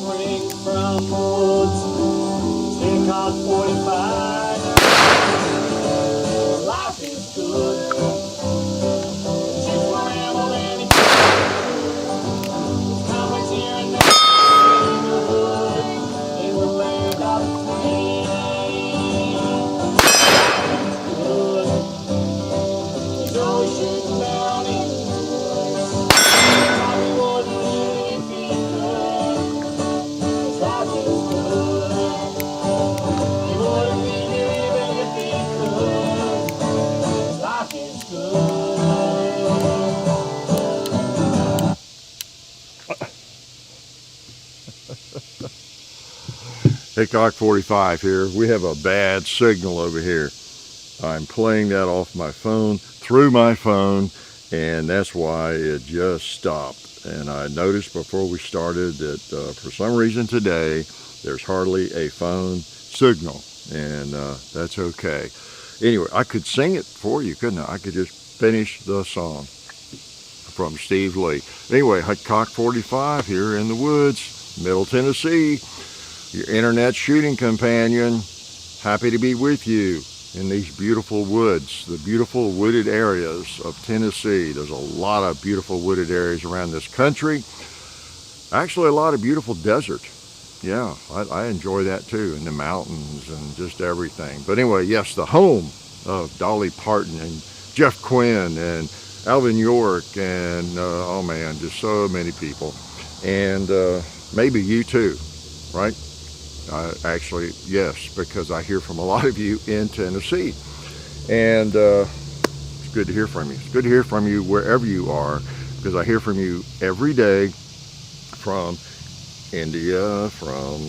drink from the woods. Take on 45. Life is good. Just forever and comments here and there. In the land of the free. Good. He's always shooting down in the woods. Probably wouldn't live if he could. His life is good. He wouldn't be living if he could. His life is good. Hickok 45 here. We have a bad signal over here. I'm playing that off my phone, through my phone, and that's why it just stopped. And I noticed before we started that for some reason today, there's hardly a phone signal, and that's okay. Anyway, I could sing it for you, couldn't I? I could just finish the song from Steve Lee. Anyway, Hickok 45 here in the woods, Middle Tennessee. Your internet shooting companion, happy to be with you in these beautiful woods, the beautiful wooded areas of Tennessee. There's a lot of beautiful wooded areas around this country. Actually, a lot of beautiful desert. Yeah, I enjoy that too, in the mountains and just everything. But anyway, yes, the home of Dolly Parton and Jeff Quinn and Alvin York and, oh man, just so many people. And maybe you too, right? Actually, yes, because I hear from a lot of you in Tennessee. And it's good to hear from you. It's good to hear from you wherever you are, because I hear from you every day from India, from,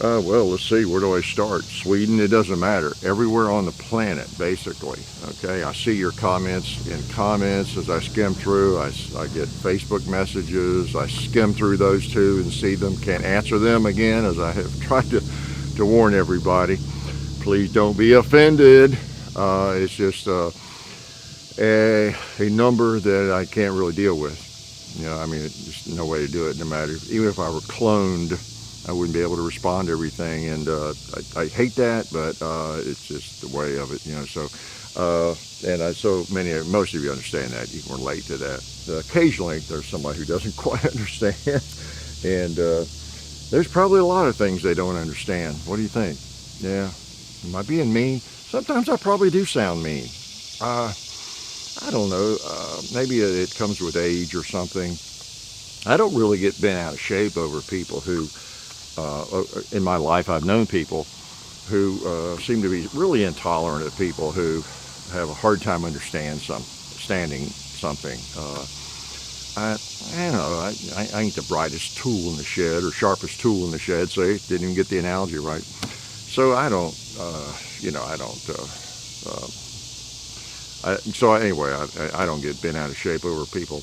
well, let's see, where do I start? Sweden, it doesn't matter. Everywhere on the planet, basically. Okay, I see your comments in comments as I skim through. I get Facebook messages. I skim through those too and see them. Can't answer them again, as I have tried to warn everybody. Please don't be offended. It's just a number that I can't really deal with. You know, I mean, there's no way to do it, no matter. Even if I were cloned, I wouldn't be able to respond to everything, and I hate that, but it's just the way of it, you know. So, most of you understand that. You can relate to that. Occasionally, there's somebody who doesn't quite understand, and there's probably a lot of things they don't understand. What do you think? Yeah, am I being mean? Sometimes I probably do sound mean. I don't know. Maybe it comes with age or something. I don't really get bent out of shape over people who. In my life, I've known people who seem to be really intolerant of people who have a hard time understanding something. I don't know. I ain't the brightest tool in the shed or sharpest tool in the shed. See, didn't even get the analogy right. So I don't, anyway, I don't get bent out of shape over people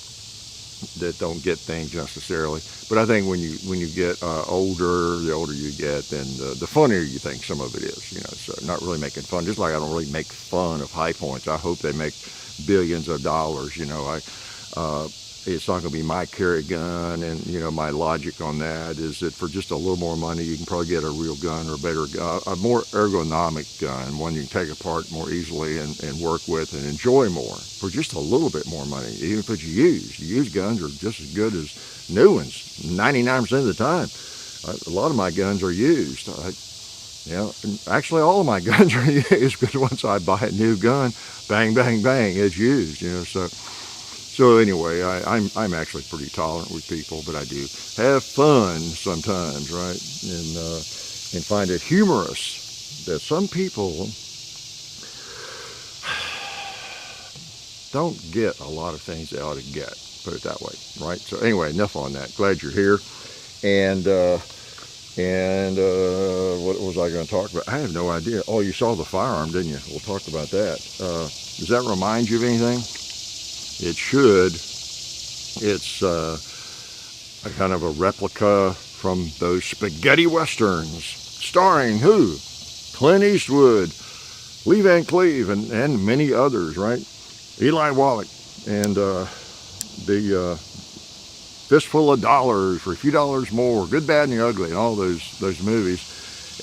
that don't get things necessarily. But I think when you get older, the older you get, then the funnier you think some of it is, you know. So not really making fun, just like I don't really make fun of high points. I hope they make billions of dollars, you know. It's not going to be my carry gun, and you know, my logic on that is that for just a little more money, you can probably get a real gun or a better gun, a more ergonomic gun, one you can take apart more easily and work with and enjoy more for just a little bit more money. Even if it's used. Used guns are just as good as new ones 99% of the time. A lot of my guns are used. Actually all of my guns are used, because once I buy a new gun, bang, bang, bang, it's used, you know. So anyway, I'm actually pretty tolerant with people, but I do have fun sometimes, right? And find it humorous that some people don't get a lot of things they ought to get, put it that way, right? So anyway, enough on that. Glad you're here. And what was I going to talk about? I have no idea. Oh, you saw the firearm, didn't you? We'll talk about that. Does that remind you of anything? It should. It's a kind of a replica from those spaghetti westerns, starring who? Clint Eastwood, Lee Van Cleave, and many others, right? Eli Wallach, and the Fistful of Dollars for a few dollars more, Good, Bad, and the Ugly, and all those movies.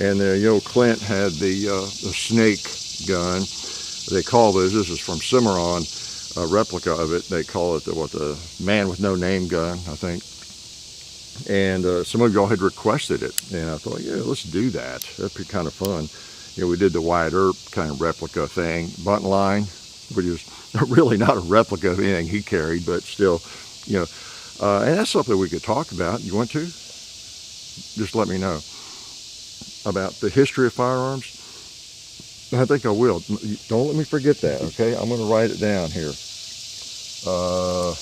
And Clint had the snake gun. They call those. This is from Cimarron, a replica of it. They call it the man with no name gun, I think. And some of y'all had requested it, and I thought, yeah, let's do that. That'd be kind of fun. We did the Wyatt Earp kind of replica thing, Buntline, which is really not a replica of anything he carried, but still, and that's something we could talk about. You want to? Just let me know about the history of firearms. I think I will. Don't let me forget that, okay? I'm going to write it down here.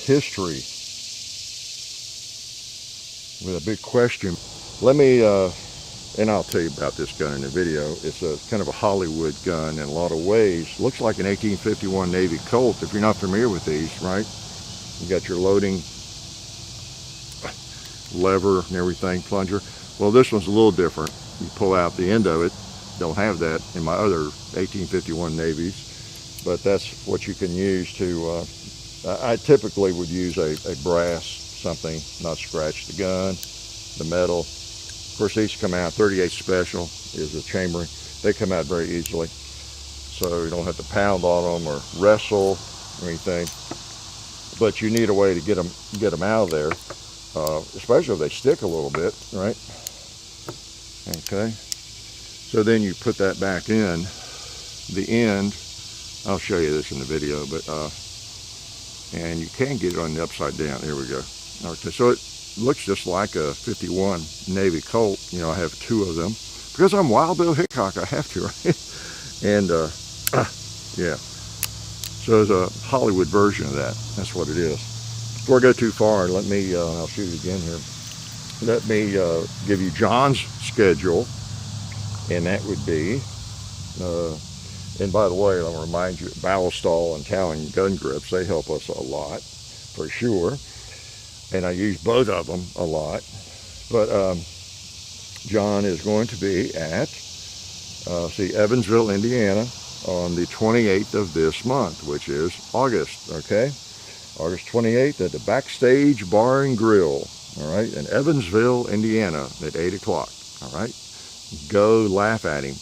History with a big question. Let me, and I'll tell you about this gun in the video. It's a kind of a Hollywood gun in a lot of ways. Looks like an 1851 Navy Colt, if you're not familiar with these, right? You got your loading lever and everything, plunger. Well, this one's a little different. You pull out the end of it. Don't have that in my other 1851 Navies, but that's what you can use to, I typically would use a brass something, not scratch the gun, the metal. Of course, these come out, 38 Special is a chambering. They come out very easily, so you don't have to pound on them or wrestle or anything. But you need a way to get them out of there, especially if they stick a little bit, right? Okay. So then you put that back in. The end, I'll show you this in the video, but and you can get it on the upside down. Here we go. Okay, so it looks just like a 51 Navy Colt. I have two of them because I'm Wild Bill Hickok. I have to, right? And yeah. So there's a Hollywood version of that. That's what it is. Before I go too far, let me, I'll shoot it again here. Let me give you John's schedule, and that would be, and by the way, I'll remind you, Ballistol and Talon gun grips, they help us a lot, for sure. And I use both of them a lot. But John is going to be at, Evansville, Indiana, on the 28th of this month, which is August, okay? August 28th at the Backstage Bar and Grill, all right, in Evansville, Indiana at 8 o'clock, all right? Go laugh at him.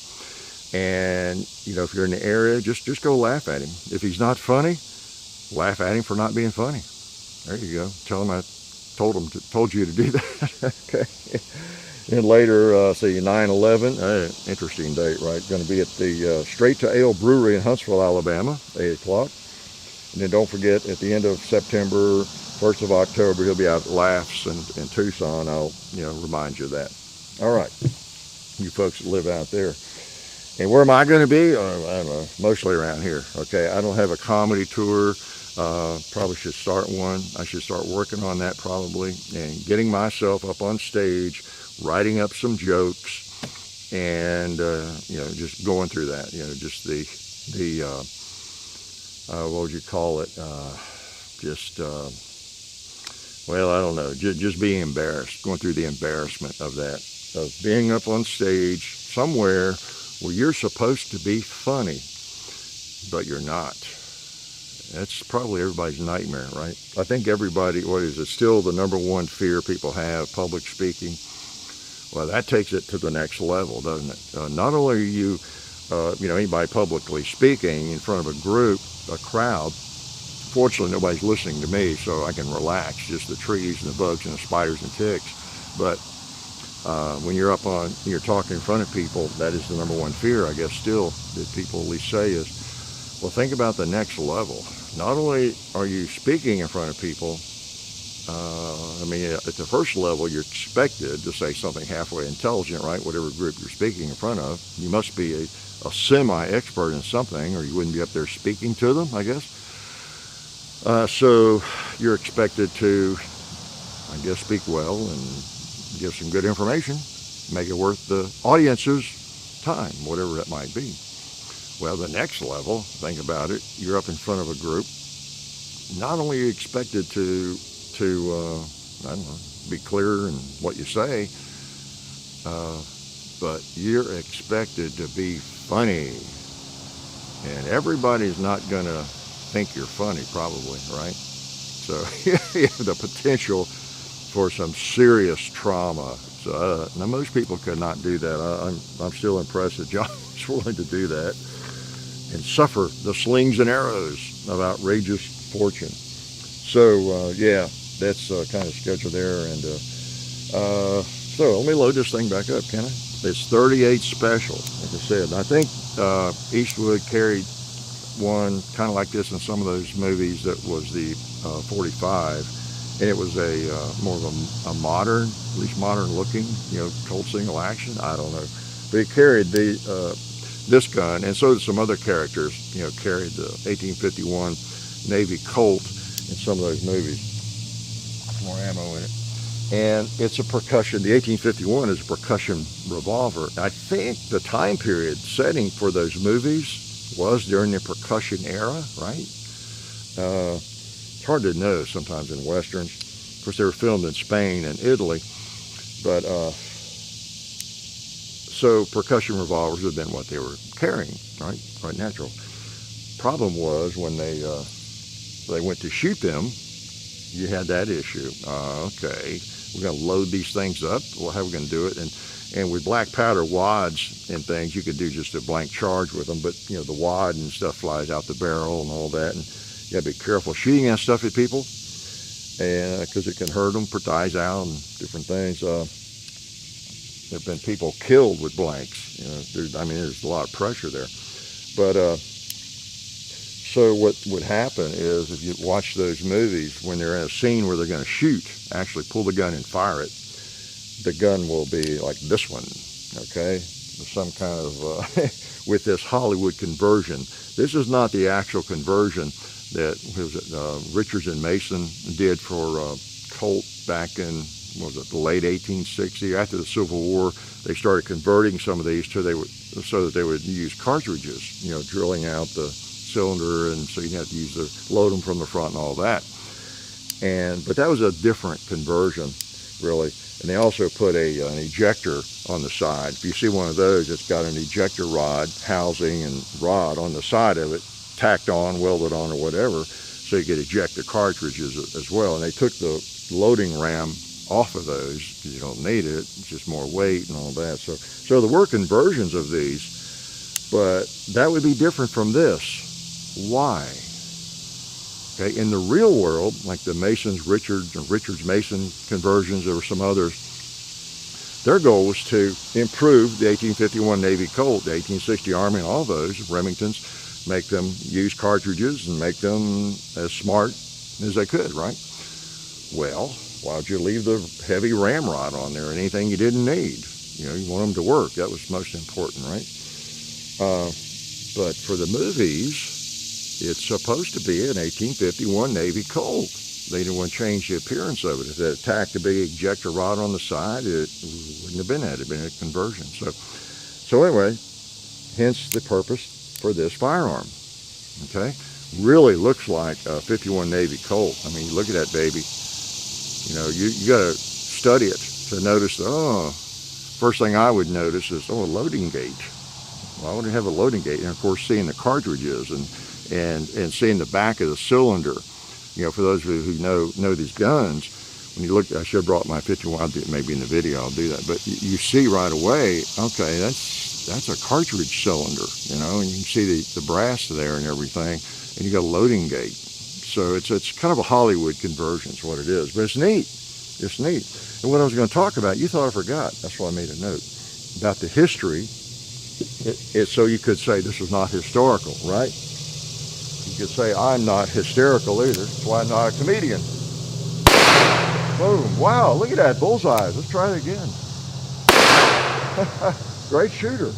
And, if you're in the area, just go laugh at him. If he's not funny, laugh at him for not being funny. There you go. Tell him I told you to do that, okay? And later, 9/11, interesting date, right? Going to be at the Straight to Ale Brewery in Huntsville, Alabama, 8 o'clock. And then don't forget, at the end of September, 1st of October, he'll be out at Laughs in Tucson. I'll, remind you of that. All right, you folks that live out there. And where am I going to be? I don't know, mostly around here, okay? I don't have a comedy tour. Probably should start one. I should start working on that probably, and getting myself up on stage, writing up some jokes, and just going through that. Just the what would you call it? Well, I don't know. Just being embarrassed, going through the embarrassment of that, of being up on stage somewhere where you're supposed to be funny, but you're not. That's probably everybody's nightmare, right? I think everybody, still the number one fear people have, public speaking. Well, that takes it to the next level, doesn't it? Not only are you, anybody publicly speaking in front of a group, a crowd. Fortunately, nobody's listening to me, so I can relax, just the trees and the bugs and the spiders and ticks. But when you're you're talking in front of people, that is the number one fear, I guess, still, that people at least say is, well, think about the next level. Not only are you speaking in front of people, at the first level, you're expected to say something halfway intelligent, right? Whatever group you're speaking in front of. You must be a semi-expert in something, or you wouldn't be up there speaking to them, I guess. So you're expected to, I guess, speak well and give some good information, make it worth the audience's time, whatever that might be. Well, the next level, think about it, you're up in front of a group. Not only are you expected to be clear in what you say, but you're expected to be funny. And everybody's not going to think you're funny, probably, right? So you have the potential for some serious trauma. So now most people could not do that. I'm still impressed that John was willing to do that and suffer the slings and arrows of outrageous fortune. So yeah, that's kind of scheduled there. And so let me load this thing back up, can I? It's 38 special, like I said. I think Eastwood carried one kind of like this in some of those movies that was the 45, and it was a more of a modern, at least modern looking, Colt single action. I don't know, but he carried this gun, and so did some other characters. Carried the 1851 Navy Colt in some of those movies. More ammo in it. And it's a percussion. The 1851 is a percussion revolver. I think the time period setting for those movies was during the percussion era, right? It's hard to know sometimes in westerns. Of course, they were filmed in Spain and Italy, but so percussion revolvers would have been what they were carrying, right? Quite natural. Problem was when they went to shoot them, you had that issue. Okay, we're going to load these things up. Well, how are we going to do it? And with black powder wads and things, you could do just a blank charge with them, but the wad and stuff flies out the barrel and all that, and you got to be careful shooting that stuff at people, and because it can hurt them, put the eyes out and different things. There have been people killed with blanks. There's a lot of pressure there, but. So what would happen is if you watch those movies, when they're in a scene where they're going to shoot, actually pull the gun and fire it, the gun will be like this one, okay? Some kind of, with this Hollywood conversion. This is not the actual conversion that Richards and Mason did for Colt back in, the late 1860s. After the Civil War, they started converting some of these so that they would use cartridges, drilling out the cylinder, and so you have to load them from the front and all that. But that was a different conversion, really. And they also put an ejector on the side. If you see one of those, it's got an ejector rod, housing and rod on the side of it, tacked on, welded on, or whatever, so you could eject the cartridges as well. And they took the loading ram off of those because you don't need it. It's just more weight and all that. So there were conversions of these, but that would be different from this. Why? Okay, in the real world, like the Richards-Mason conversions, there were some others, their goal was to improve the 1851 Navy Colt, the 1860 Army, and all those, Remingtons, make them use cartridges and make them as smart as they could, right? Well, why'd you leave the heavy ramrod on there, anything you didn't need? You want them to work. That was most important, right? But for the movies, it's supposed to be an 1851 Navy Colt. They didn't want to change the appearance of it. If they attacked a big ejector rod on the side, it wouldn't have been that. It would have been a conversion. So anyway, hence the purpose for this firearm. Okay? Really looks like a 51 Navy Colt. I mean, look at that baby. You got to study it to notice, first thing I would notice is, a loading gate. Why would it have a loading gate? And of course, seeing the cartridges and seeing the back of the cylinder, for those of you who know these guns, when you look, I should have brought my 51, I'll do it maybe in the video, I'll do that, but you see right away, okay, that's a cartridge cylinder, and you can see the brass there and everything, and you got a loading gate. So it's kind of a Hollywood conversion is what it is, but it's neat. It's neat. And what I was going to talk about, you thought I forgot. That's why I made a note about the history. It's so you could say this is not historical, right? You could say I'm not hysterical either. That's why I'm not a comedian. Boom. Wow, look at that. Bullseyes. Let's try it again. Great shooter.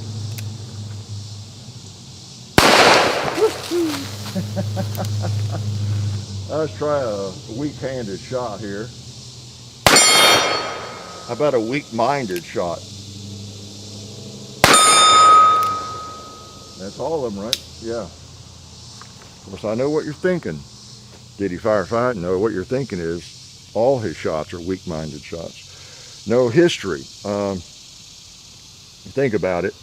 Let's try a weak-handed shot here. How about a weak-minded shot? That's all of them, right? Yeah. Of course, I know what you're thinking. Did he firefight? No, what you're thinking is all his shots are weak-minded shots. No history. Think about it.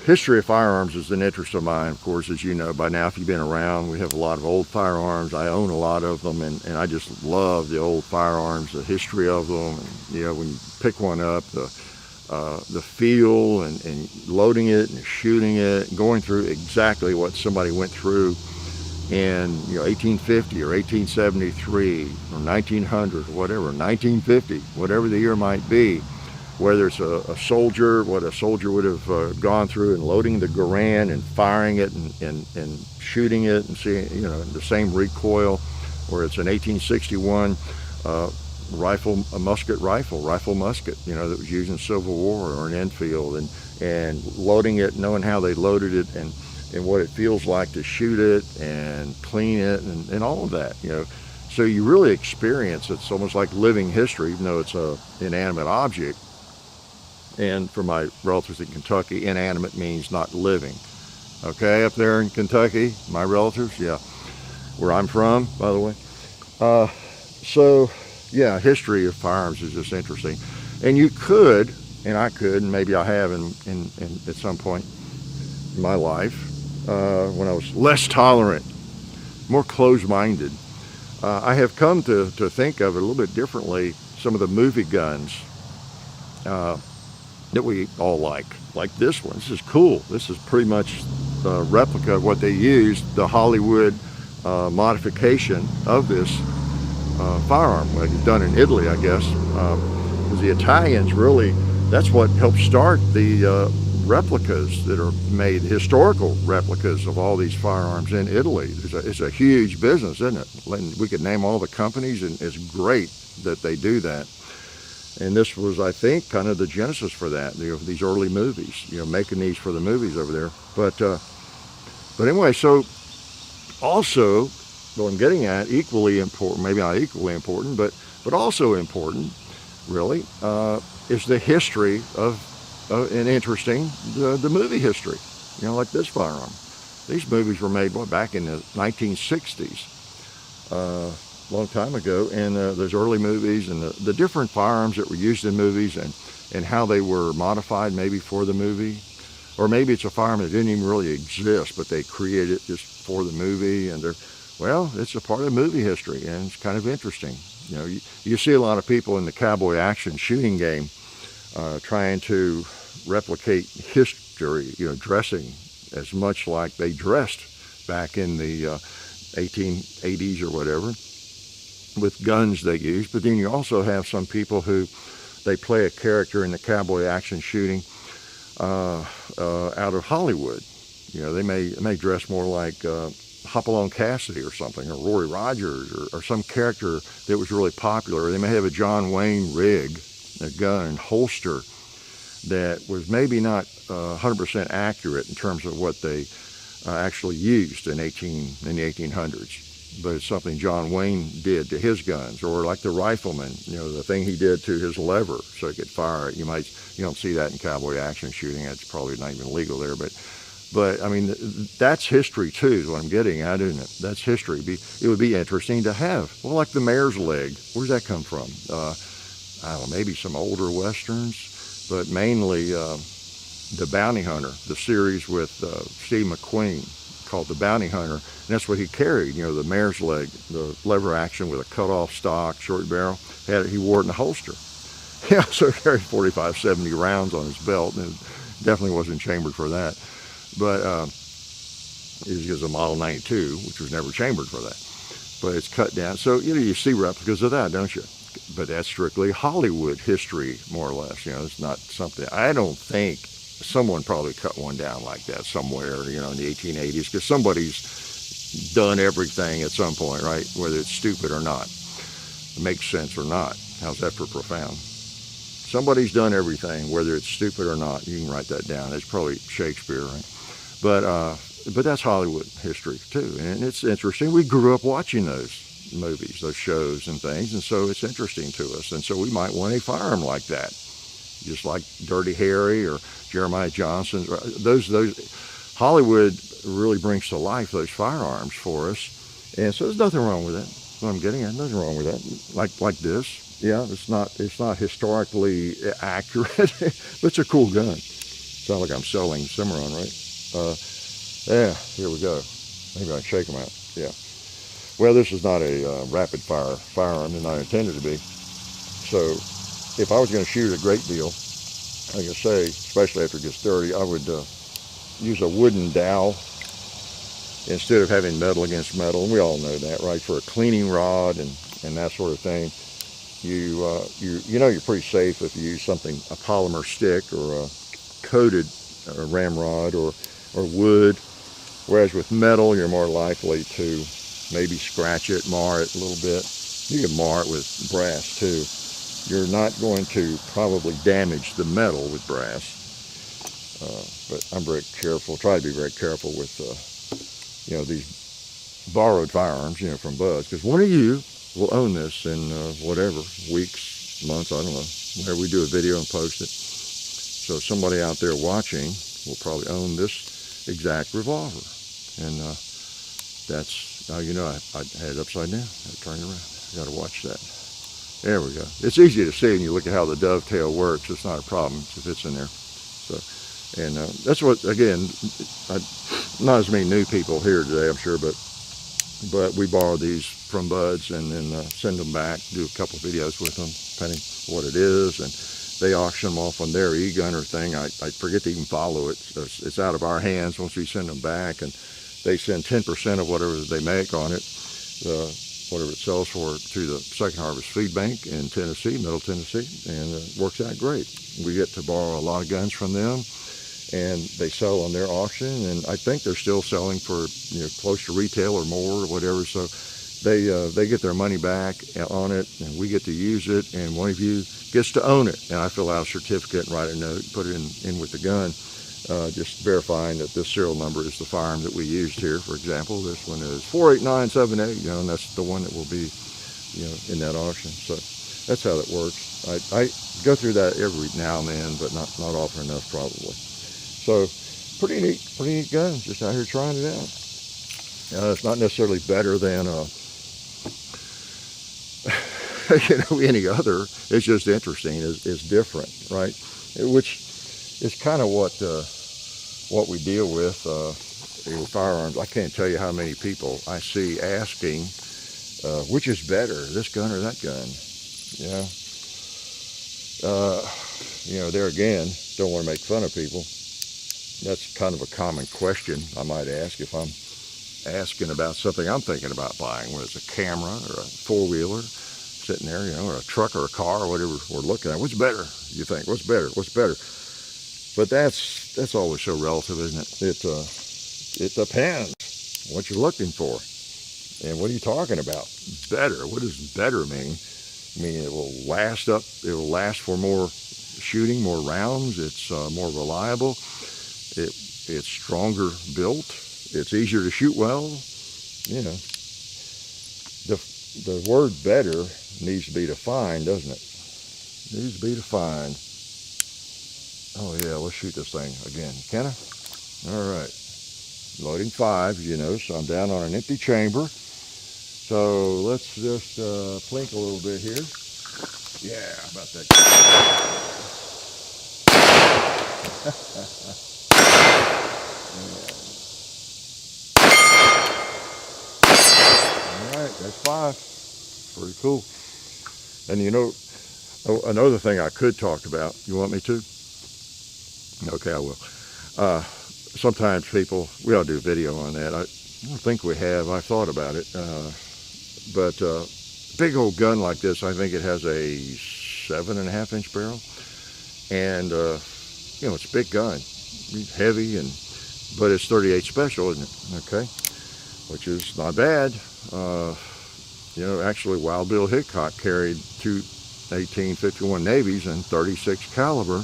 history of firearms is an interest of mine, of course, as you know by now. If you've been around, we have a lot of old firearms. I own a lot of them, and I just love the old firearms, the history of them. And, you know, when you pick one up, the feel and loading it and shooting it, and going through exactly what somebody went through in 1850 or 1873 or 1900 or whatever, 1950, whatever the year might be. Whether it's a soldier, what a soldier would have gone through, and loading the Garand and firing it and shooting it and seeing, the same recoil, or it's an 1861 rifle musket, that was used in the Civil War, or an Enfield, and loading it, knowing how they loaded it, and what it feels like to shoot it and clean it, and all of that, So you really experience, it's almost like living history, even though it's an inanimate object. And for my relatives in Kentucky, inanimate means not living. Okay, up there in Kentucky, my relatives, yeah, where I'm from, by the way. So, yeah, history of firearms is just interesting. And you could, and I could, and maybe I have in at some point in my life, when I was less tolerant, more closed-minded, I have come to think of it a little bit differently. Some of the movie guns that we all like this one. This is cool. This is pretty much a replica of what they used, the Hollywood modification of this firearm. Well, it's done in Italy, I guess, because the Italians really, that's what helped start the replicas that are made, historical replicas of all these firearms in Italy. It's a huge business, isn't it? We could name all the companies, and it's great that they do that. And this was, I think, kind of the genesis for that, these early movies, making these for the movies over there. But anyway, so also, what I'm getting at, equally important, maybe not equally important, but also important, really, is the history of, and interesting, the movie history, like this firearm. These movies were made, back in the 1960s. Long time ago, and those early movies and the different firearms that were used in movies, and how they were modified maybe for the movie, or maybe it's a firearm that didn't even really exist, but they created it just for the movie, and it's a part of movie history, and it's kind of interesting. You see a lot of people in the cowboy action shooting game trying to replicate history, dressing as much like they dressed back in the 1880s or whatever, with guns they use. But then you also have some people who they play a character in the cowboy action shooting out of Hollywood. They may dress more like Hopalong Cassidy or something, or Roy Rogers, or some character that was really popular. Or they may have a John Wayne rig, a gun and holster that was maybe not 100% accurate in terms of what they actually used in the 1800s. But it's something John Wayne did to his guns, or like the rifleman, the thing he did to his lever so he could fire it. You don't see that in cowboy action shooting. It's probably not even legal there, but I mean, that's history too, is what I'm getting at, isn't it? That's history. It would be interesting to have. Well, like the mare's leg, where's that come from? I don't know, maybe some older westerns, but mainly the Bounty Hunter, the series with Steve McQueen, called The Bounty Hunter, and that's what he carried, the mare's leg, the lever action with a cut-off stock, short barrel. He wore it in a holster. Yeah, so he carried 45, 70 rounds on his belt, and it definitely wasn't chambered for that. But it was a Model 92, which was never chambered for that. But it's cut down. So, you see replicas of that, don't you? But that's strictly Hollywood history, more or less. It's not something, I don't think, someone probably cut one down like that somewhere, in the 1880s, because somebody's done everything at some point, right? Whether it's stupid or not, it makes sense or not. How's that for profound? Somebody's done everything, whether it's stupid or not. You can write that down. It's probably Shakespeare, right? But that's Hollywood history too, and it's interesting. We grew up watching those movies, those shows and things, and so it's interesting to us. And so we might want a firearm like that, just like Dirty Harry or Jeremiah Johnson. Those Hollywood really brings to life those firearms for us, and so there's nothing wrong with that. What I'm getting at, nothing wrong with that. Like this, yeah, it's not historically accurate, but it's a cool gun. Sound like I'm selling Cimarron, right? Yeah, here we go. Maybe I can shake them out. Yeah. Well, this is not a rapid fire firearm, and I intended to be. So if I was going to shoot a great deal, like I say, especially after it gets dirty, I would use a wooden dowel instead of having metal against metal. And we all know that, right? For a cleaning rod and that sort of thing, you know you're pretty safe if you use something, a polymer stick or a coated ramrod or wood. Whereas with metal, you're more likely to maybe scratch it, mar it a little bit. You can mar it with brass too. You're not going to probably damage the metal with brass. But I'm very careful, try to be very careful with, these borrowed firearms, from buds. Because one of you will own this in whatever, weeks, months, I don't know, whenever we do a video and post it. So somebody out there watching will probably own this exact revolver. And that's how you know I had it upside down. I turned it around. Got to watch that. There we go. It's easy to see, and you look at how the dovetail works. It's not a problem if it's in there. So, and that's what, again, not as many new people here today, I'm sure, but we borrow these from buds and then send them back, do a couple videos with them, depending what it is, and they auction them off on their e-gunner thing. I forget to even follow it. It's out of our hands once we send them back, and they send 10% of whatever they make on it, whatever it sells for, to the Second Harvest Food Bank in Tennessee, Middle Tennessee, and it works out great. We get to borrow a lot of guns from them, and they sell on their auction, and I think they're still selling for close to retail or more or whatever. So they get their money back on it, and we get to use it, and one of you gets to own it. And I fill out a certificate and write a note, put it in with the gun, just verifying that this serial number is the firearm that we used here. For example, this one is 48978, and that's the one that will be, in that auction. So that's how that works. I go through that every now and then, but not often enough probably. So pretty neat gun. Just out here trying it out. It's not necessarily better than any other. It's just interesting. It's different, right? Which is kind of what we deal with firearms. I can't tell you how many people I see asking, which is better, this gun or that gun? There again, don't want to make fun of people. That's kind of a common question I might ask if I'm asking about something I'm thinking about buying, whether it's a camera or a four-wheeler sitting there, or a truck or a car or whatever we're looking at. What's better, you think? What's better? But that's always so relative, isn't it? It depends what you're looking for. And what are you talking about? Better. What does better mean? I mean, it will last for more shooting, more rounds. It's more reliable. It's stronger built. It's easier to shoot well. The word better needs to be defined, doesn't it? Needs to be defined. Oh yeah, let's shoot this thing again. Can I? All right. Loading 5, so I'm down on an empty chamber. So let's just plink a little bit here. Yeah, about that. All right, that's 5. Pretty cool. And another thing I could talk about. You want me to? Okay, I will. Sometimes people, we ought to do a video on that. I don't think we have. I thought about it. But big old gun like this, I think it has a 7.5-inch barrel. And, it's a big gun. Heavy, but it's 38 special, isn't it? Okay. Which is not bad. Actually, Wild Bill Hickok carried 2 1851 Navies and 36 caliber.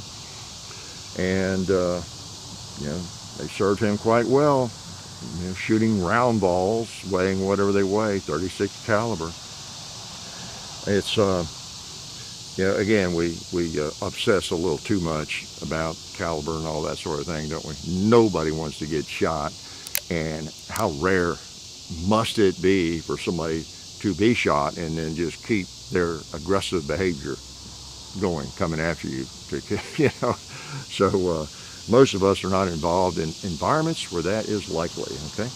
And, they served him quite well. Shooting round balls, weighing whatever they weigh, 36 caliber. It's, again, we obsess a little too much about caliber and all that sort of thing, don't we? Nobody wants to get shot. And how rare must it be for somebody to be shot and then just keep their aggressive behavior going, coming after you? So Most of us are not involved in environments where that is likely, okay?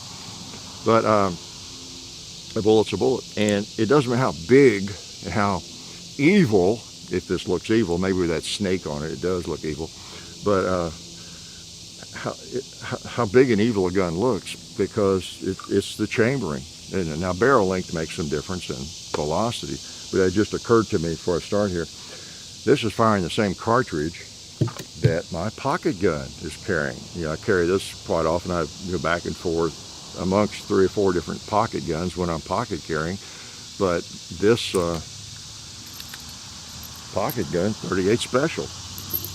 But a bullet's a bullet. And it doesn't matter how big and how evil, if this looks evil, maybe with that snake on it, it does look evil. But how big and evil a gun looks, because it's the chambering. And now barrel length makes some difference in velocity, but it just occurred to me before I start here. This is firing the same cartridge that my pocket gun is carrying. I carry this quite often. I go back and forth amongst 3 or 4 different pocket guns when I'm pocket carrying. But this pocket gun, 38 Special,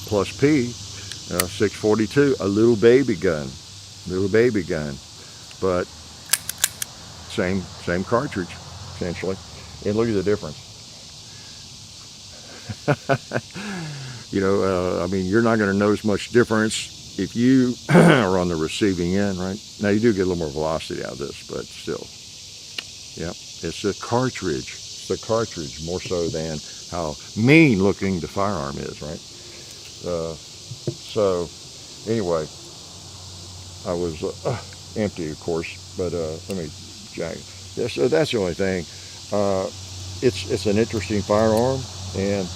plus P, 642, a little baby gun, but same cartridge, essentially. And look at the difference. I mean, you're not going to notice much difference if you are on the receiving end, right? Now, you do get a little more velocity out of this, but still. Yeah, it's the cartridge. It's the cartridge more so than how mean looking the firearm is, right? So, anyway, I was empty, of course, but let me jack. Yeah, so that's the only thing. It's an interesting firearm, and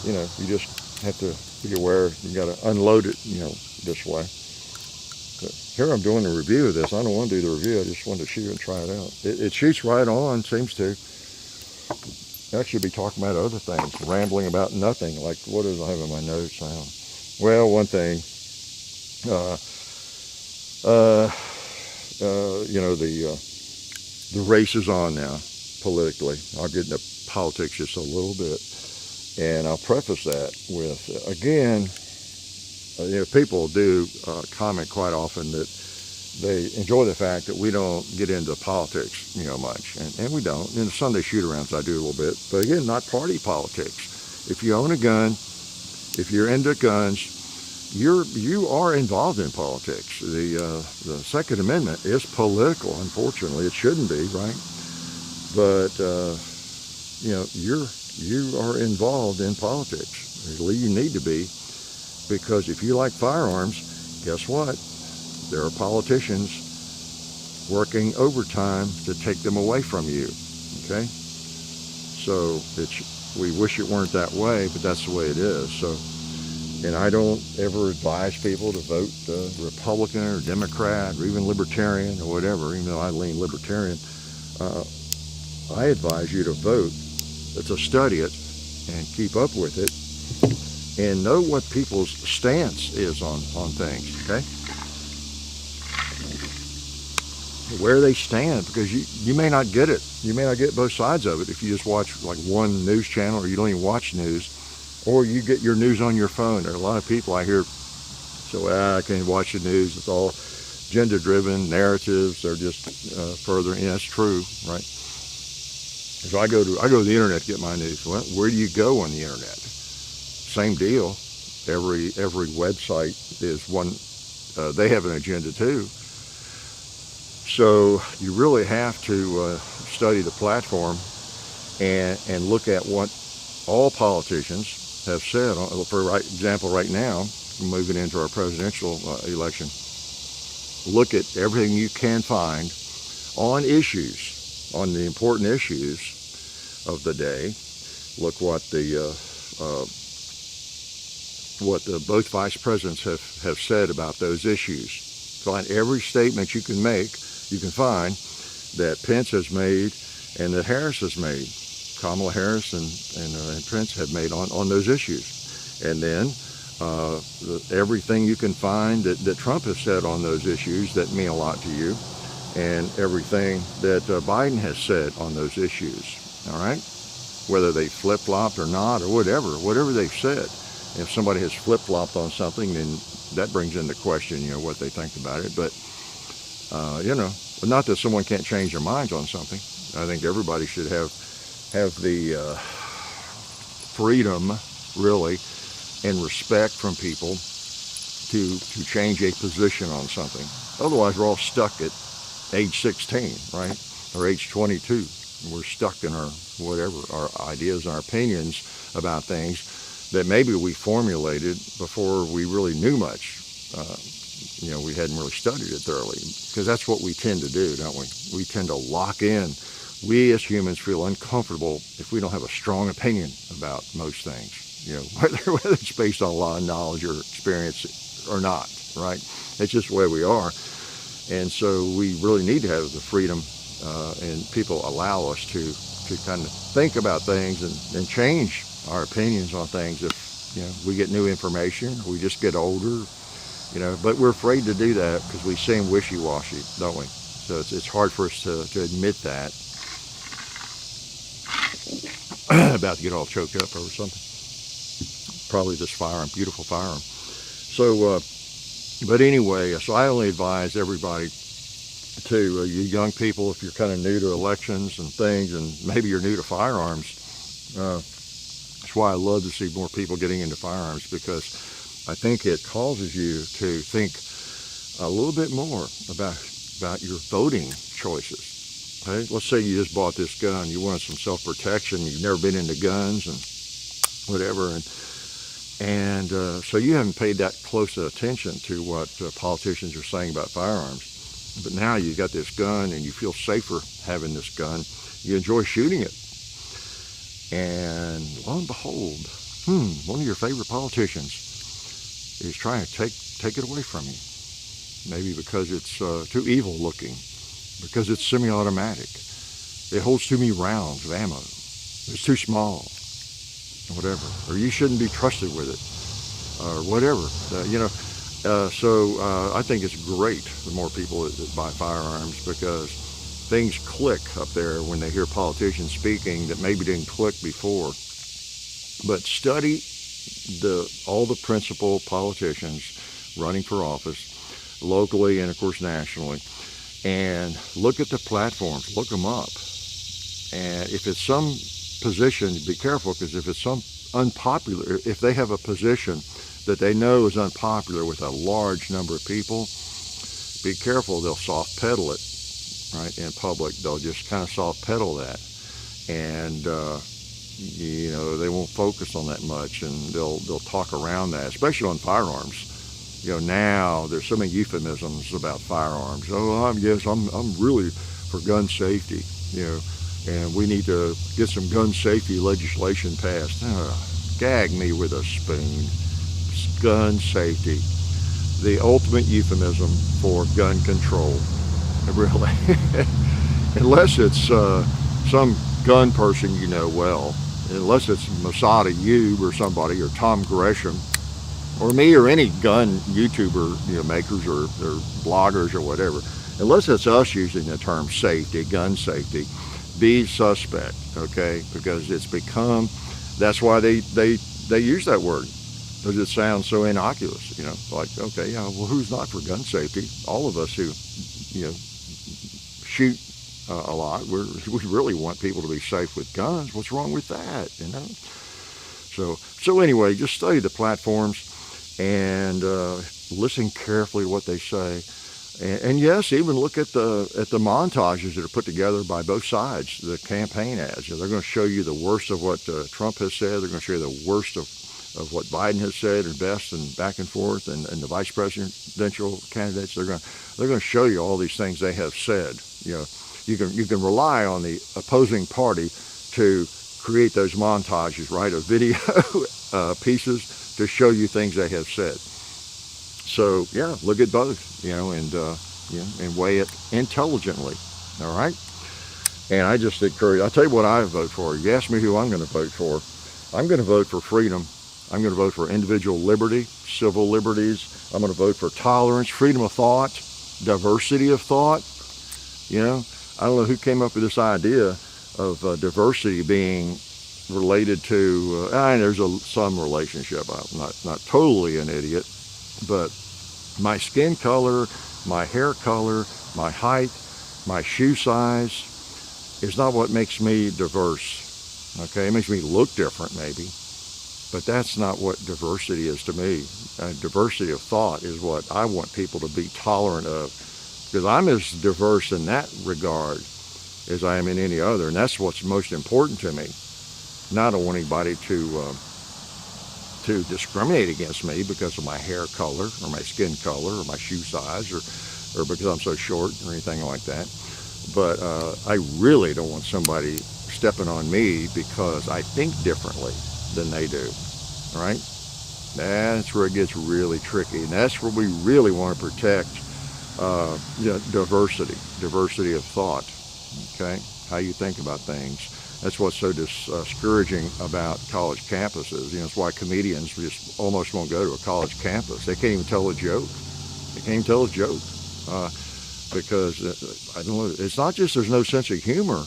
you just have to be aware. You got to unload it, this way. But here I'm doing a review of this. I don't want to do the review. I just wanted to shoot and try it out. It shoots right on. Seems to. I should be talking about other things, rambling about nothing. Like, what does I have in my notes? Well, one thing. The race is on now, politically. I'll get into politics just a little bit, and I'll preface that with, again, people do comment quite often that they enjoy the fact that we don't get into politics, much, and we don't. In the Sunday shoot-arounds, I do a little bit, but again, not party politics. If you own a gun, if you're into guns, you are involved in politics. The Second Amendment is political. Unfortunately, it shouldn't be, right? But you are involved in politics. You need to be, because if you like firearms, guess what? There are politicians working overtime to take them away from you. Okay? So we wish it weren't that way, but that's the way it is. So. And I don't ever advise people to vote Republican or Democrat or even Libertarian or whatever, even though I lean Libertarian. I advise you to vote, to study it and keep up with it and know what people's stance is on things, okay? Where they stand, because you may not get it. You may not get both sides of it if you just watch like one news channel, or you don't even watch news. Or you get your news on your phone. There are a lot of people I hear say, I can't watch the news. It's all gender-driven narratives. They're just further. Yeah, that's true, right? So I go to the internet to get my news. Well, where do you go on the internet? Same deal. Every website is one. They have an agenda too. So you really have to study the platform and look at what all politicians have said. For example, right now, moving into our presidential election, look at everything you can find on issues, on the important issues of the day. Look what both vice presidents have said about those issues. Find every statement you can find that Pence has made and that Harris has made. Kamala Harris and Pence have made on those issues. And then everything you can find that Trump has said on those issues that mean a lot to you, and everything that Biden has said on those issues, all right? Whether they flip-flopped or not, or whatever they've said. If somebody has flip-flopped on something, then that brings into question, what they think about it. But, not that someone can't change their minds on something. I think everybody should have the freedom, really, and respect from people to change a position on something. Otherwise, we're all stuck at age 16, right? Or age 22. We're stuck in our ideas and our opinions about things that maybe we formulated before we really knew much. we hadn't really studied it thoroughly, because that's what we tend to do, don't we? We tend to lock in. We as humans feel uncomfortable if we don't have a strong opinion about most things, whether it's based on a lot of knowledge or experience or not, right? It's just the way we are. And so we really need to have the freedom, and people allow us to kind of think about things and change our opinions on things if we get new information, or we just get older, but we're afraid to do that because we seem wishy-washy, don't we? So it's hard for us to admit that. About to get all choked up over something. Probably this firearm, beautiful firearm. So, but anyway, so I only advise everybody to, you young people, if you're kind of new to elections and things, and maybe you're new to firearms, that's why I love to see more people getting into firearms, because I think it causes you to think a little bit more about your voting choices. Okay? Let's say you just bought this gun, you wanted some self-protection, you've never been into guns and whatever, and so you haven't paid that close attention to what politicians are saying about firearms. But now you got this gun and you feel safer having this gun. You enjoy shooting it. And lo and behold, one of your favorite politicians is trying to take it away from you. Maybe because it's too evil looking, because it's semi-automatic. It holds too many rounds of ammo. It's too small, whatever. Or you shouldn't be trusted with it, or whatever. So I think it's great the more people that buy firearms, because things click up there when they hear politicians speaking that maybe didn't click before. But study all the principal politicians running for office, locally and of course nationally, and look at the platforms, look them up. And if it's some position, be careful, because if it's some unpopular, if they have a position that they know is unpopular with a large number of people, be careful, they'll soft pedal it, right? In public, they'll just kind of soft pedal that. And, they won't focus on that much, and they'll talk around that, especially on firearms. Now there's so many euphemisms about firearms. Oh, I'm really for gun safety, and we need to get some gun safety legislation passed. Gag me with a spoon. Gun safety, the ultimate euphemism for gun control, really. Unless it's some gun person well, unless it's Masada Yube or somebody, or Tom Gresham, or me, or any gun YouTuber makers or bloggers or whatever. Unless it's us using the term safety, gun safety, be suspect, okay? Because it's become, that's why they use that word, because it sounds so innocuous, like, okay, yeah, well, who's not for gun safety? All of us who, shoot a lot, we really want people to be safe with guns. What's wrong with that, So anyway, just study the platforms and listen carefully to what they say. And yes, even look at the montages that are put together by both sides, the campaign ads. They're going to show you the worst of what Trump has said. They're going to show you the worst of what Biden has said, and best, and back and forth, and the vice presidential candidates. They're going to show you all these things they have said. You can rely on the opposing party to create those montages, right, of video pieces to show you things they have said. So yeah, look at both, and weigh it intelligently. All right. And I just encourage. I'll tell you what I vote for. You ask me who I'm going to vote for. I'm going to vote for freedom. I'm going to vote for individual liberty, civil liberties. I'm going to vote for tolerance, freedom of thought, diversity of thought. I don't know who came up with this idea of diversity being related to, there's some relationship. I'm not totally an idiot, but my skin color, my hair color, my height, my shoe size is not what makes me diverse. Okay, it makes me look different maybe, but that's not what diversity is to me. Diversity of thought is what I want people to be tolerant of, because I'm as diverse in that regard as I am in any other, and that's what's most important to me. Not I want anybody to to discriminate against me because of my hair color or my skin color or my shoe size or because I'm so short or anything like that. But I really don't want somebody stepping on me because I think differently than they do, right? That's where it gets really tricky, and that's where we really want to protect diversity of thought, okay? How you think about things. That's what's so discouraging about college campuses. It's why comedians just almost won't go to a college campus. They can't even tell a joke. They can't even tell a joke because I don't know. It's not just there's no sense of humor.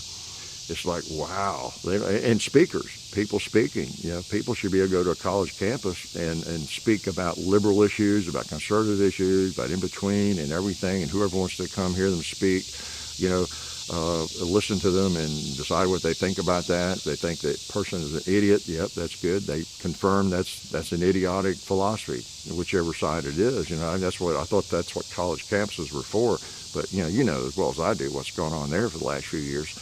It's like, wow. And speakers, people speaking. People should be able to go to a college campus and speak about liberal issues, about conservative issues, about in between and everything. And whoever wants to come hear them speak, listen to them and decide what they think about that. If they think that person is an idiot, yep, that's good. They confirm that's an idiotic philosophy, whichever side it is. That's what I thought. That's what college campuses were for. But you know as well as I do what's gone on there for the last few years,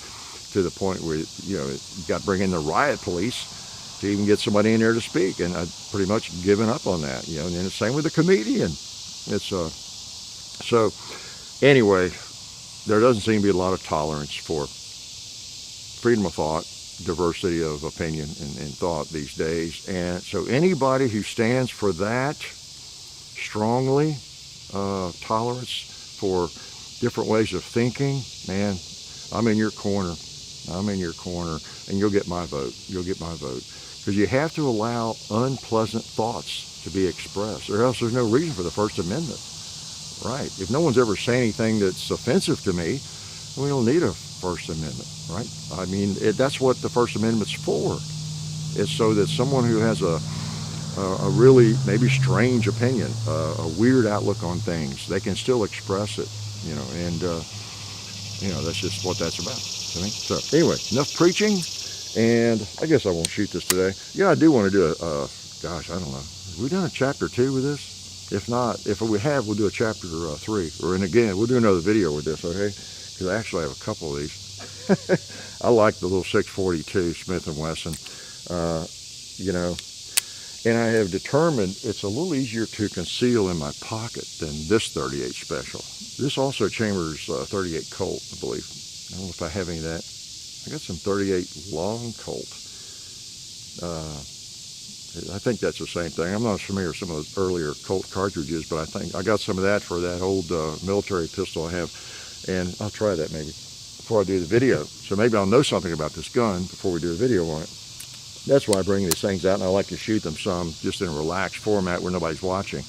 to the point where you got to bring in the riot police to even get somebody in there to speak. And I've pretty much given up on that. And then the same with the comedian. It's so anyway. There doesn't seem to be a lot of tolerance for freedom of thought, diversity of opinion and thought these days. And so anybody who stands for that strongly, tolerance for different ways of thinking, man, I'm in your corner. I'm in your corner, and you'll get my vote. You'll get my vote. Because you have to allow unpleasant thoughts to be expressed, or else there's no reason for the First Amendment. Right. If no one's ever saying anything that's offensive to me, we don't need a First Amendment, right? I mean, that's what the First Amendment's for. It's so that someone who has a really maybe strange opinion, a weird outlook on things, they can still express it, and that's just what that's about to me. So anyway, enough preaching, and I guess I won't shoot this today. Yeah, I do want to do gosh, I don't know. Have we done a chapter 2 with this? If not, if we have, we'll do a chapter 3. And again, we'll do another video with this, okay? Because I actually have a couple of these. I like the little 642 Smith & Wesson, and I have determined it's a little easier to conceal in my pocket than this 38 Special. This also chambers 38 Colt, I believe. I don't know if I have any of that. I got some 38 Long Colt. I think that's the same thing. I'm not familiar with some of those earlier Colt cartridges, but I think I got some of that for that old military pistol I have, and I'll try that maybe before I do the video. So maybe I'll know something about this gun before we do a video on it. That's why I bring these things out, and I like to shoot them some just in a relaxed format where nobody's watching,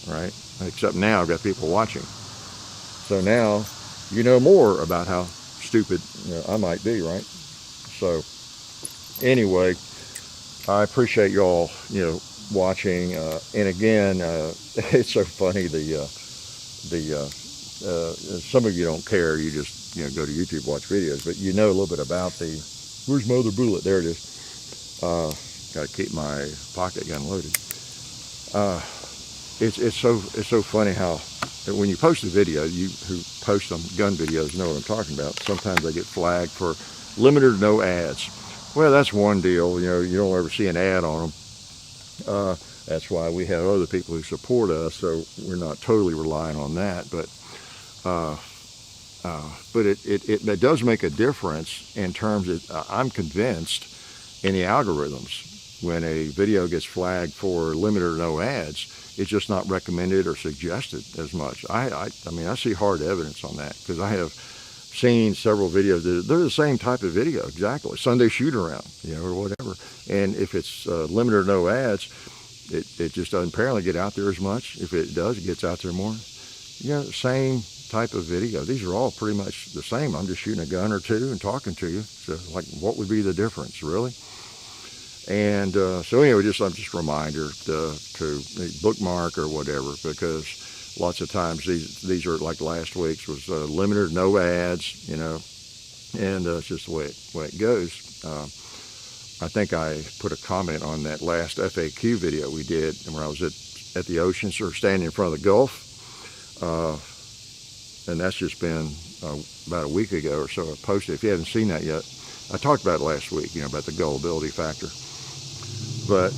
right? Except now I've got people watching. So now you know more about how stupid I might be, right? So anyway, I appreciate y'all, watching. And again, it's so funny. Some of you don't care. You just, go to YouTube, watch videos. But you know a little bit about where's my other bullet? There it is. Got to keep my pocket gun loaded. It's so funny how when you post a video, you who post some gun videos know what I'm talking about. Sometimes they get flagged for limited or no ads. Well, that's one deal. You don't ever see an ad on them. That's why we have other people who support us, so we're not totally relying on that. But it does make a difference in terms of, I'm convinced, in the algorithms. When a video gets flagged for limited or no ads, it's just not recommended or suggested as much. I mean, I see hard evidence on that, because I have seen several videos that they're the same type of video, exactly, Sunday shoot around, or whatever. And if it's limited or no ads, it just doesn't apparently get out there as much. If it does, it gets out there more. Same type of video. These are all pretty much the same. I'm just shooting a gun or two and talking to you. So, like, what would be the difference, really? And so anyway, just a reminder to bookmark or whatever, because lots of times these are like last week's was limited, no ads, and it's just the way it goes. I think I put a comment on that last FAQ video we did where I was at the ocean, sort of standing in front of the Gulf, and that's just been about a week ago or so. I posted. If you haven't seen that yet, I talked about it last week, about the gullibility factor. But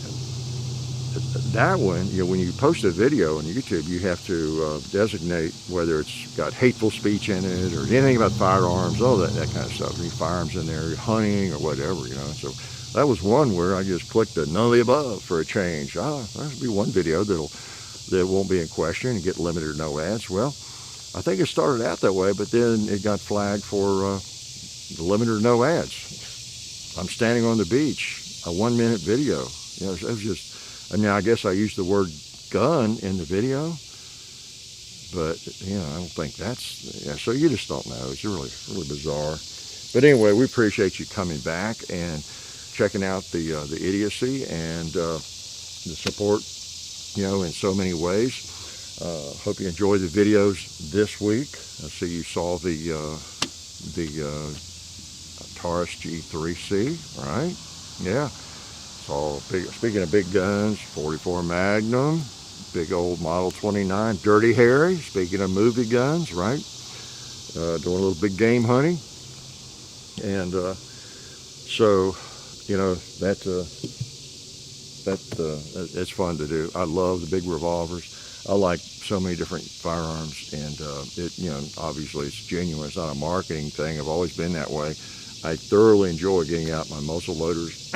that one, when you post a video on YouTube, you have to designate whether it's got hateful speech in it or anything about firearms, all that kind of stuff. Any firearms in there, hunting or whatever, So that was one where I just clicked the none of the above for a change. That'll be one video that won't be in question and get limited or no ads. Well, I think it started out that way, but then it got flagged for limited or no ads. I'm standing on the beach, a 1 minute video. It was just, I guess I used the word gun in the video, but I don't think that's, so you just don't know. It's really, really bizarre. But anyway, we appreciate you coming back and checking out the idiocy and the support, in so many ways. Hope you enjoyed the videos this week. I see you saw the Taurus G3C, right? Yeah. So speaking of big guns, 44 Magnum, big old Model 29, Dirty Harry. Speaking of movie guns, right? Doing a little big game hunting, and so it's fun to do. I love the big revolvers. I like so many different firearms, and obviously it's genuine. It's not a marketing thing. I've always been that way. I thoroughly enjoy getting out my muzzle loaders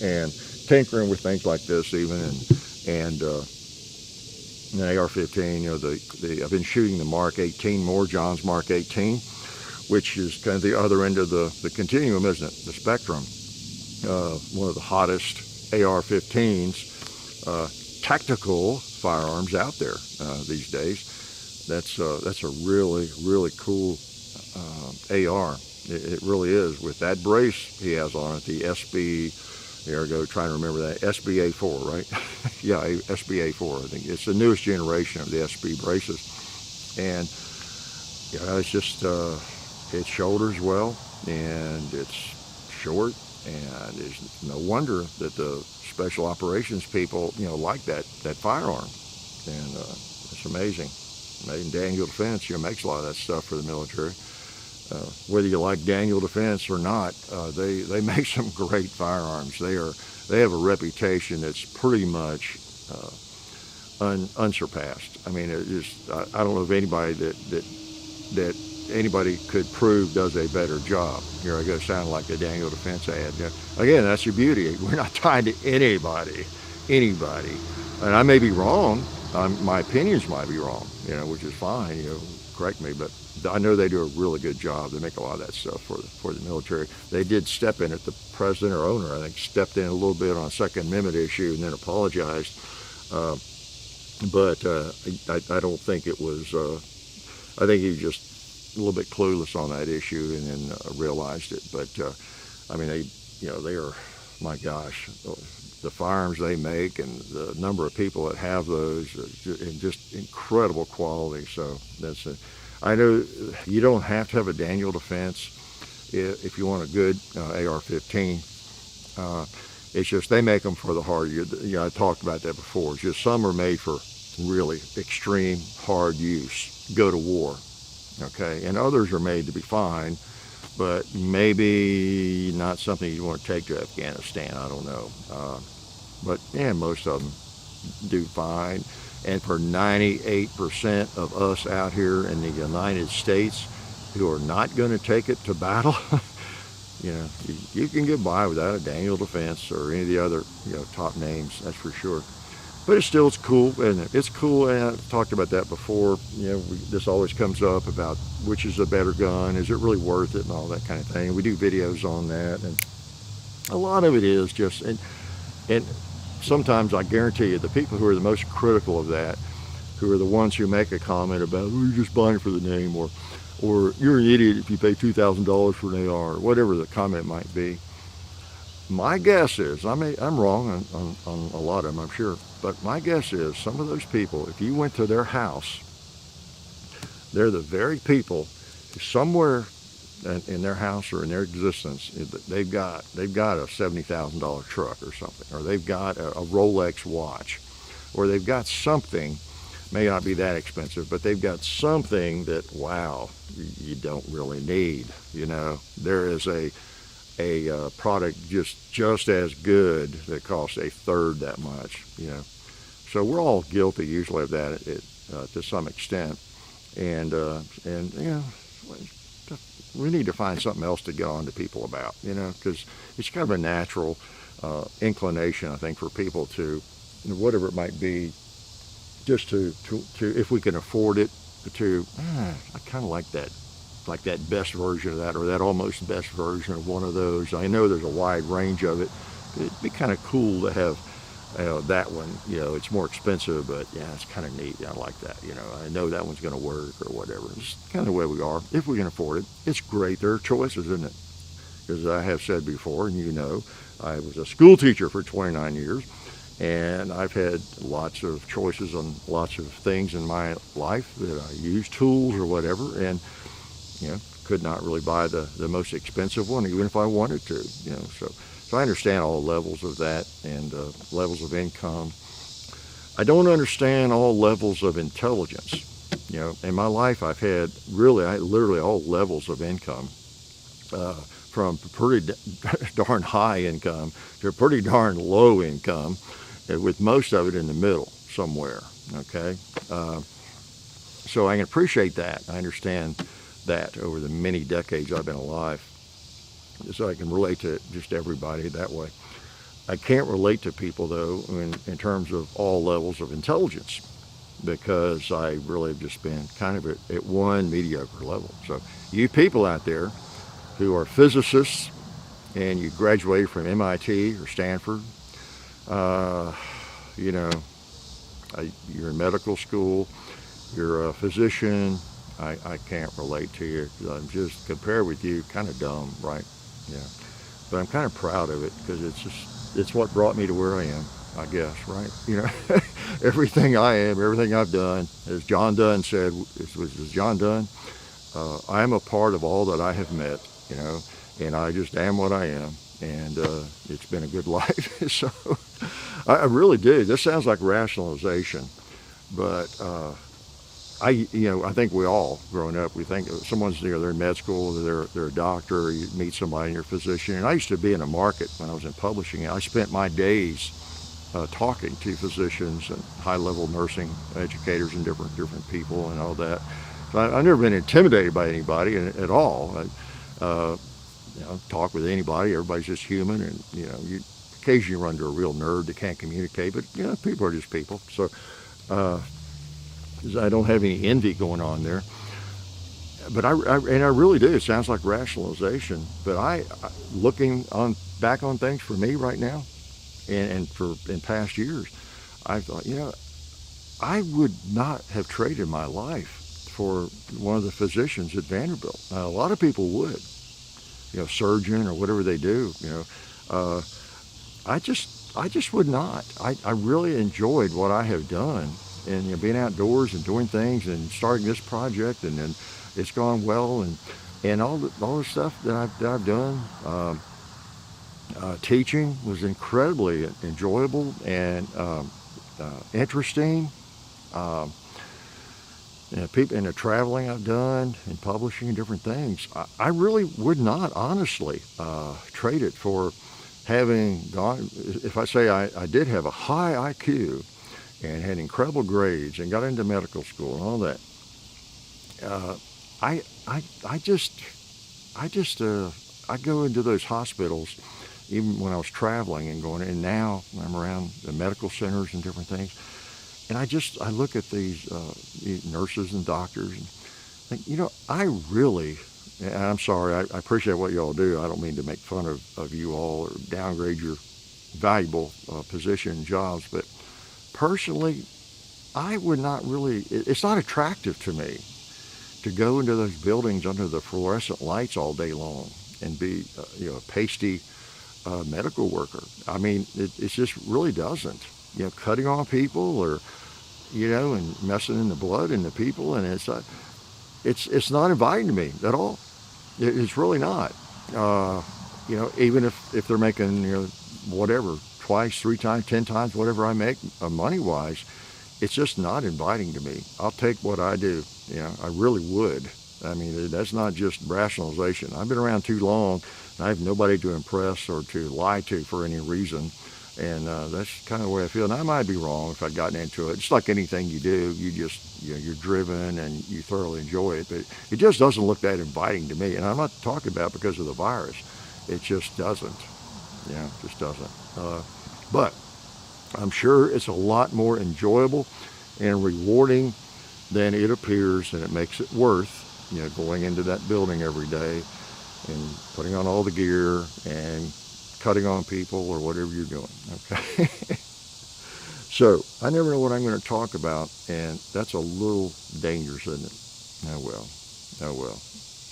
and tinkering with things like this even, and the AR-15. I've been shooting the Mark 18 more, John's Mark 18, which is kind of the other end of the continuum, isn't it? The spectrum. One of the hottest AR-15s, tactical firearms out there these days. That's a really, really cool AR. It really is. With that brace he has on it, the SB, there I go, trying to remember that, SBA4, right? Yeah, SBA4. I think it's the newest generation of the SB braces. And it's just, it shoulders well, and it's short, and it's no wonder that the special operations people, like that firearm. And it's amazing. Daniel Defense, makes a lot of that stuff for the military. Whether you like Daniel Defense or not, they make some great firearms. They have a reputation that's pretty much unsurpassed. I mean, I don't know if anybody that anybody could prove does a better job. Here I go, sounding like a Daniel Defense ad. Again, that's your beauty. We're not tied to anybody, and I may be wrong. My opinions might be wrong, which is fine. Correct me, but I know they do a really good job. They make a lot of that stuff for the military. They did step in it. The president or owner, I think, stepped in a little bit on a Second Amendment issue and then apologized. But I don't think it was. I think he was just a little bit clueless on that issue and then realized it. But I mean, they are, my gosh, the firearms they make and the number of people that have those, and just incredible quality. So I know you don't have to have a Daniel Defense if you want a good AR-15. It's just they make them for the hard. I talked about that before. It's just some are made for really extreme hard use, go to war, okay, and others are made to be fine, but maybe not something you want to take to Afghanistan. I don't know, but most of them do fine. And for 98% of us out here in the United States who are not going to take it to battle, you can get by without a Daniel Defense or any of the other, top names, that's for sure. But it's cool, and it's cool, and I've talked about that before. This always comes up about which is a better gun, is it really worth it, and all that kind of thing. We do videos on that, and a lot of it is just, and sometimes I guarantee you the people who are the most critical of that, who are the ones who make a comment about, you're just buying for the name, or you're an idiot if you pay $2,000 for an AR, or whatever the comment might be. My guess is, I'm wrong on a lot of them, I'm sure, but my guess is some of those people, if you went to their house, they're the very people who somewhere in their house or in their existence, they've got a $70,000 truck or something, or they've got a Rolex watch, or they've got something, may not be that expensive, but they've got something that, wow, you don't really need. There is a product just as good that costs a third that much. So we're all guilty usually of that to some extent. And we need to find something else to get on to people about, because it's kind of a natural inclination, I think, for people to, whatever it might be, just to if we can afford it, I kind of like that best version of that, or that almost best version of one of those. I know there's a wide range of it. It'd be kind of cool to have that one. It's more expensive, but yeah, it's kind of neat. I like that. I know that one's going to work or whatever. It's kind of the way we are. If we can afford it, it's great. There are choices, isn't it? As I have said before, and I was a school teacher for 29 years, and I've had lots of choices on lots of things in my life that I use, tools or whatever, and could not really buy the most expensive one, even if I wanted to. So I understand all levels of that and levels of income. I don't understand all levels of intelligence. In my life, I've had literally all levels of income, from pretty darn high income to pretty darn low income, with most of it in the middle somewhere. Okay, so I can appreciate that. I understand that over the many decades I've been alive, so I can relate to just everybody that way. I can't relate to people, though, in terms of all levels of intelligence, because I really have just been kind of at one mediocre level. So you people out there who are physicists and you graduated from MIT or Stanford, you're in medical school, you're a physician, I can't relate to you, because I'm just, compared with you, kind of dumb, right? Yeah. But I'm kind of proud of it, because it's what brought me to where I am, I guess, right? Everything I am, everything I've done, as John Donne said, was John Donne? I am a part of all that I have met, and I just am what I am, and it's been a good life. So I really do. This sounds like rationalization, but I think we all, growing up, we think someone's, they're in med school, they're a doctor, or you meet somebody and you're a physician. And I used to be in a market when I was in publishing, and I spent my days talking to physicians and high-level nursing educators and different people and all that. So I've never been intimidated by anybody at all. Talk with anybody. Everybody's just human, and you occasionally run into a real nerd that can't communicate, but people are just people. So I don't have any envy going on there. But I really do. It sounds like rationalization, but I looking back on things for me right now, and in past years, I thought, I would not have traded my life for one of the physicians at Vanderbilt. Now, a lot of people would, surgeon or whatever they do. I just would not. I really enjoyed what I have done, and being outdoors and doing things and starting this project, and then it's gone well, and all the stuff that I've done. Teaching was incredibly enjoyable and interesting. People in the traveling I've done and publishing and different things, I really would not honestly trade it for having gone. If I say I did have a high IQ and had incredible grades and got into medical school and all that, I go into those hospitals even when I was traveling and going, and now when I'm around the medical centers and different things, and I look at these nurses and doctors and think, I really, and I'm sorry, I appreciate what you all do. I don't mean to make fun of you all or downgrade your valuable position and jobs, but personally, I would not really, it's not attractive to me to go into those buildings under the fluorescent lights all day long and be, a pasty medical worker. I mean, it just really doesn't. Cutting on people or, and messing in the blood in the people, and it's not inviting to me at all. It's really not. Even if they're making, whatever, twice, 3 times, 10 times whatever I make money-wise, it's just not inviting to me. I'll take what I do. I really would. I mean, that's not just rationalization. I've been around too long, and I have nobody to impress or to lie to for any reason. And that's kind of the way I feel. And I might be wrong if I'd gotten into it. It's like anything you do. You just, you're driven and you thoroughly enjoy it. But it just doesn't look that inviting to me. And I'm not talking about because of the virus. It just doesn't. Just doesn't. But I'm sure it's a lot more enjoyable and rewarding than it appears, and it makes it worth, going into that building every day and putting on all the gear and cutting on people or whatever you're doing. Okay. So I never know what I'm going to talk about, and that's a little dangerous, isn't it? Oh well.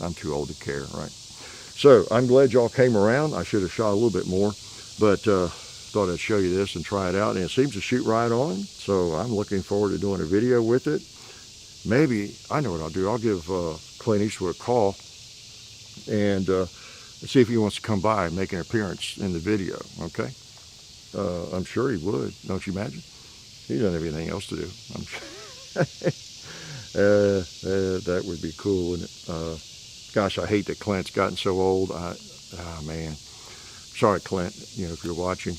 I'm too old to care, right? So I'm glad y'all came around. I should have shot a little bit more, but thought I'd show you this and try it out, and it seems to shoot right on. So I'm looking forward to doing a video with it. Maybe, I know what I'll do. I'll give Clint Eastwood a call and see if he wants to come by and make an appearance in the video, okay? I'm sure he would, don't you imagine? He doesn't have anything else to do. I'm sure. That would be cool, wouldn't it? Gosh, I hate that Clint's gotten so old. Oh, man. Sorry, Clint, if you're watching.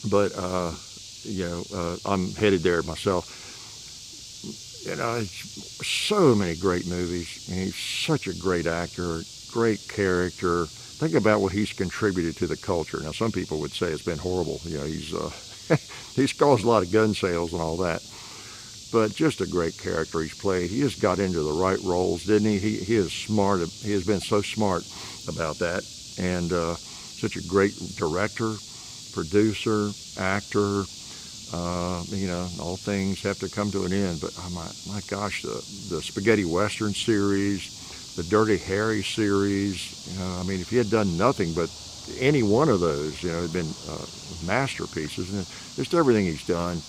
But, I'm headed there myself. So many great movies, and he's such a great actor, great character. Think about what he's contributed to the culture. Now, some people would say it's been horrible. He's he's caused a lot of gun sales and all that, but just a great character he's played. He just got into the right roles, didn't he? He is smart. He has been so smart about that, and such a great director, producer, actor. All things have to come to an end, but oh my gosh, the Spaghetti Western series, the Dirty Harry series, if he had done nothing but any one of those, had been masterpieces, and just everything he's done,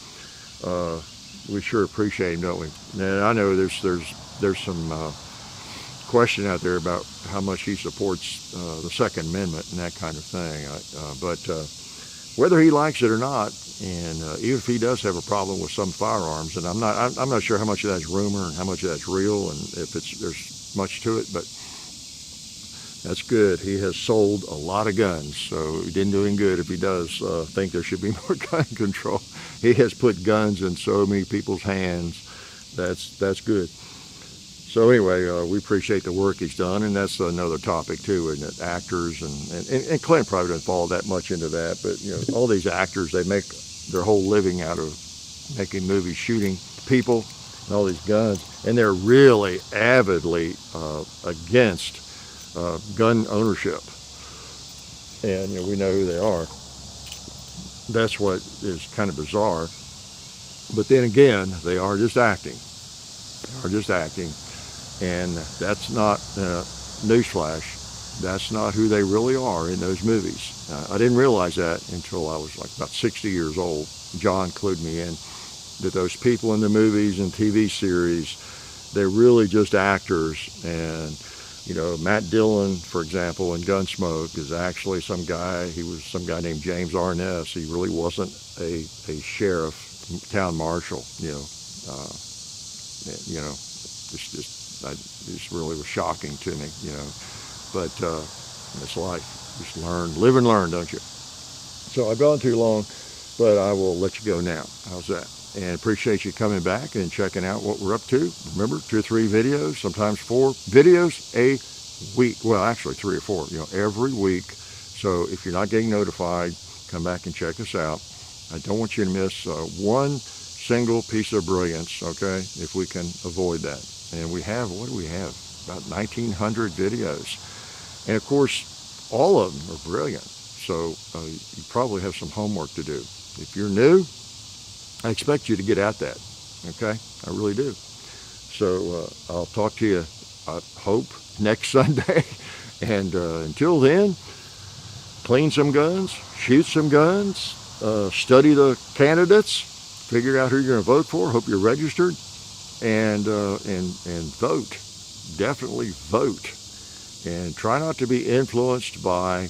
we sure appreciate him, don't we? And I know there's some question out there about how much he supports the Second Amendment and that kind of thing, but whether he likes it or not, and even if he does have a problem with some firearms, and I'm not sure how much of that's rumor and how much of that's real, and if there's much to it, but that's good. He has sold a lot of guns, so he didn't do him good if he does think there should be more gun control. He has put guns in so many people's hands. That's good. So anyway, we appreciate the work he's done, and that's another topic too, isn't it? Actors, and Clint probably doesn't fall that much into that, but all these actors, they make their whole living out of making movies, shooting people and all these guns, and they're really avidly against gun ownership, and we know who they are. That's what is kind of bizarre, but then again, they are just acting. And that's not, newsflash, that's not who they really are in those movies. I didn't realize that until I was like about 60 years old. John clued me in that those people in the movies and TV series, they're really just actors. And, Matt Dillon, for example, in Gunsmoke is actually some guy, he was some guy named James Arness. He really wasn't a sheriff, town marshal, This really was shocking to me, but it's life. Just live and learn, don't you? So I've gone too long, but I will let you go now. How's that? And appreciate you coming back and checking out what we're up to. Remember, 2 or 3 videos, sometimes 4 videos a week. Well, actually 3 or 4, every week. So if you're not getting notified, come back and check us out. I don't want you to miss one single piece of brilliance, okay, if we can avoid that. And we have, what do we have? About 1,900 videos. And of course, all of them are brilliant. So you probably have some homework to do. If you're new, I expect you to get at that, okay? I really do. So I'll talk to you, I hope, next Sunday. And until then, clean some guns, shoot some guns, study the candidates, figure out who you're going to vote for, hope you're registered, and vote. Definitely vote. And try not to be influenced by,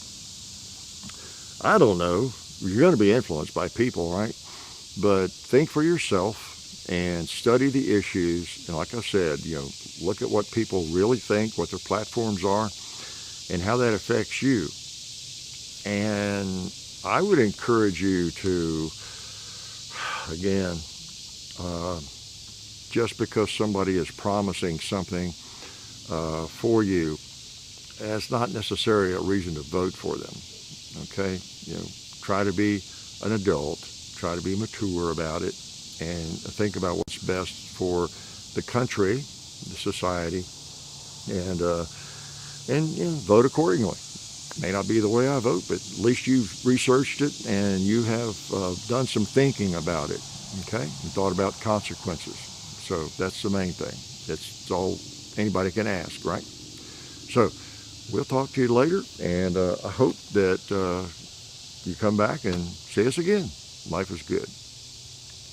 I don't know, you're going to be influenced by people, right? But think for yourself and study the issues. And like I said, look at what people really think, what their platforms are, and how that affects you. And I would encourage you to, again, uh, just because somebody is promising something for you, that's not necessarily a reason to vote for them. Okay, try to be an adult, try to be mature about it, and think about what's best for the country, the society, and vote accordingly. May not be the way I vote, but at least you've researched it and you have done some thinking about it. Okay, and thought about consequences. So that's the main thing. That's all anybody can ask, right? So we'll talk to you later, and I hope that you come back and see us again. Life is good.